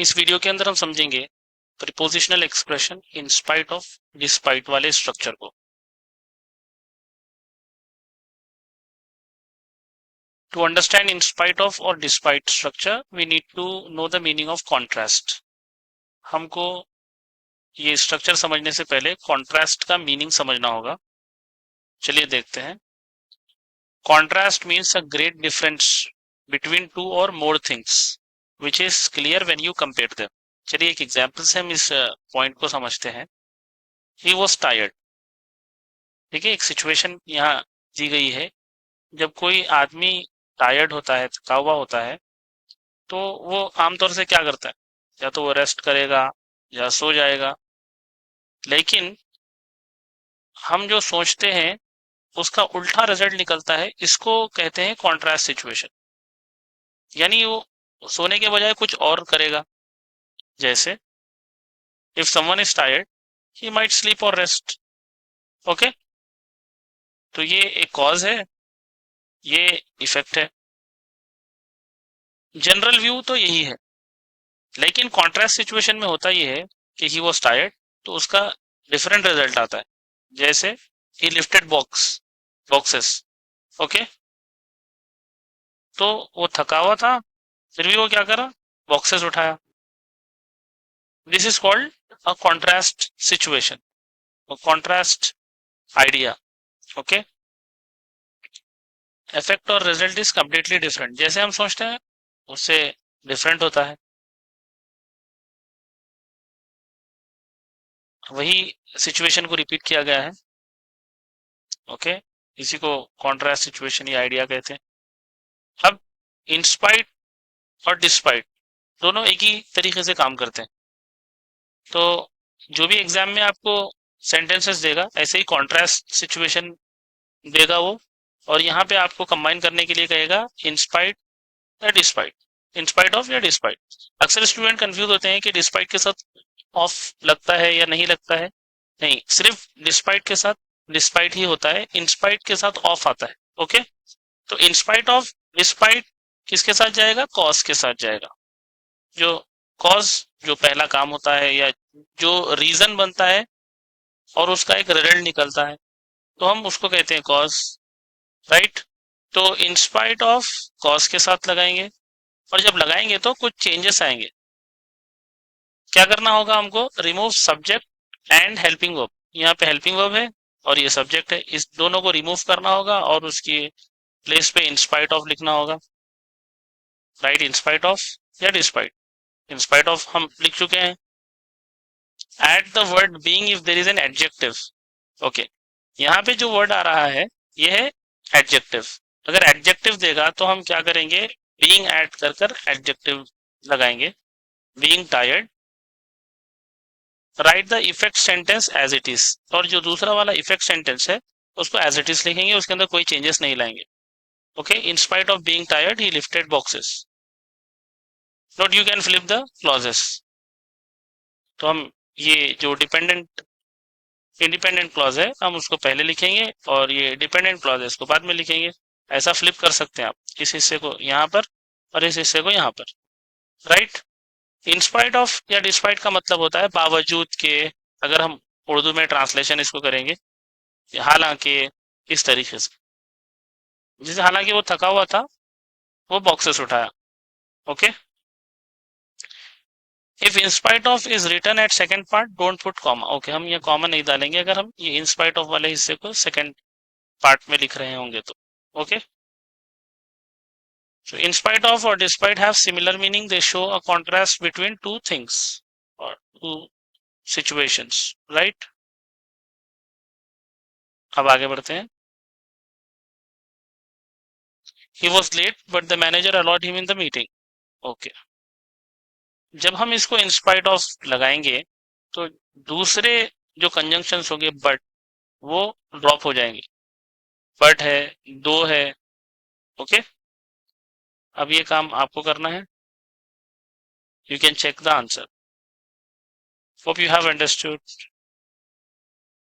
इस वीडियो के अंदर हम समझेंगे prepositional expression in spite of despite वाले स्ट्रक्चर को। To understand in spite of or despite structure, we need to know the meaning of contrast. हमको ये स्ट्रक्चर समझने से पहले कॉन्ट्रास्ट का मीनिंग समझना होगा। चलिए देखते हैं। Contrast means a great difference between two or more things, which is clear when you compare them. चलिए एक एग्जाम्पल से हम इस पॉइंट को समझते हैं। He was tired. ठीक है, एक सिचुएशन यहाँ दी गई है। जब कोई आदमी टायर्ड होता है, थका हुआ होता है, तो वो आमतौर से क्या करता है? या तो वो रेस्ट करेगा या सो जाएगा। लेकिन हम जो सोचते हैं उसका उल्टा रिजल्ट निकलता है। इसको कहते हैं कॉन्ट्रास्ट सिचुएशन। यानी वो सोने के बजाय कुछ और करेगा। जैसे if someone is tired he might sleep और रेस्ट। ओके, तो ये एक कॉज है, ये इफेक्ट है। जनरल व्यू तो यही है, लेकिन कॉन्ट्रास्ट सिचुएशन में होता ये है कि ही वॉज टायर्ड, तो उसका डिफरेंट रिजल्ट आता है। जैसे ही लिफ्टेड बॉक्सेस। ओके, तो वो थका हुआ था, फिर भी वो क्या करा? बॉक्सेस उठाया। This is called a contrast situation, contrast idea. Okay, effect और रिजल्ट इज कंप्लीटली डिफरेंट। जैसे हम सोचते हैं उससे डिफरेंट होता है। वही सिचुएशन को रिपीट किया गया है। ओके, इसी को कॉन्ट्रास्ट सिचुएशन या आइडिया कहते हैं। अब इंस्पाइट और डिस्पाइट दोनों एक ही तरीके से काम करते हैं। तो जो भी एग्जाम में आपको सेंटेंसेस देगा, ऐसे ही कॉन्ट्रास्ट सिचुएशन देगा वो, और यहाँ पे आपको कंबाइन करने के लिए कहेगा इंस्पाइट या डिस्पाइट, इंस्पाइट ऑफ या डिस्पाइट। अक्सर स्टूडेंट कंफ्यूज होते हैं कि डिस्पाइट के साथ ऑफ लगता है या नहीं लगता है। नहीं, सिर्फ डिस्पाइट के साथ डिस्पाइट ही होता है, इंस्पाइट के साथ ऑफ आता है। ओके, तो इंस्पाइट ऑफ डिस्पाइट किसके साथ जाएगा? कॉज के साथ जाएगा। जो कॉज जो पहला काम होता है या जो रीजन बनता है और उसका एक रिजल्ट निकलता है, तो हम उसको कहते हैं कॉज, राइट। तो इंस्पाइट ऑफ कॉज के साथ लगाएंगे, और जब लगाएंगे तो कुछ चेंजेस आएंगे। क्या करना होगा हमको? Remove subject and helping verb. यहाँ पे हेल्पिंग वर्ब है और ये सब्जेक्ट है, इस दोनों को रिमूव करना होगा और उसकी प्लेस पे इंस्पाइट ऑफ लिखना होगा। राइट, इंस्पाइट ऑफ या डिस्पाइट। इंस्पाइट ऑफ हम लिख चुके हैं। Add the word being if there is an adjective. Okay, यहाँ पे जो वर्ड आ रहा है ये है एडजेक्टिव। अगर एडजेक्टिव देगा तो हम क्या करेंगे? बीइंग ऐड कर एडजेक्टिव लगाएंगे। Being tired, write the effect sentence as it is. और जो दूसरा वाला इफेक्ट सेंटेंस है उसको एज इट इज लिखेंगे, उसके अंदर कोई चेंजेस नहीं लाएंगे। Okay, in spite of being tired he lifted boxes. Note you can flip the clauses. तो हम ये जो डिपेंडेंट इंडिपेंडेंट क्लॉज है हम उसको पहले लिखेंगे और ये डिपेंडेंट क्लॉज है इसको बाद में लिखेंगे। ऐसा फ्लिप कर सकते हैं आप, इस हिस्से को यहाँ पर और इस हिस्से को यहाँ पर। राइट, इंस्पाइट ऑफ या डिस्पाइट का मतलब होता है बावजूद के। अगर हम उर्दू में ट्रांसलेशन इसको करेंगे, हालांकि, इस तरीके से। जैसे हालांकि वो थका हुआ था, वो बॉक्सेस उठाया। Okay, if in spite of is written at second part don't put comma. Okay, हम ये कॉमा नहीं डालेंगे अगर हम ये इंस्पाइट ऑफ वाले हिस्से को सेकंड पार्ट में लिख रहे होंगे तो। Okay, so in spite of or despite have similar meaning, they show a contrast between two things or two situations, right? अब आगे बढ़ते हैं। He was late, but the manager allowed him in the meeting. Okay. जब हम इसको in spite of लगाएंगे तो दूसरे जो कंजंक्शंस होंगे बट, वो ड्रॉप हो जाएंगे। बट है, दो है। ओके, अब ये काम आपको करना है। You can check the answer. Hope you have understood.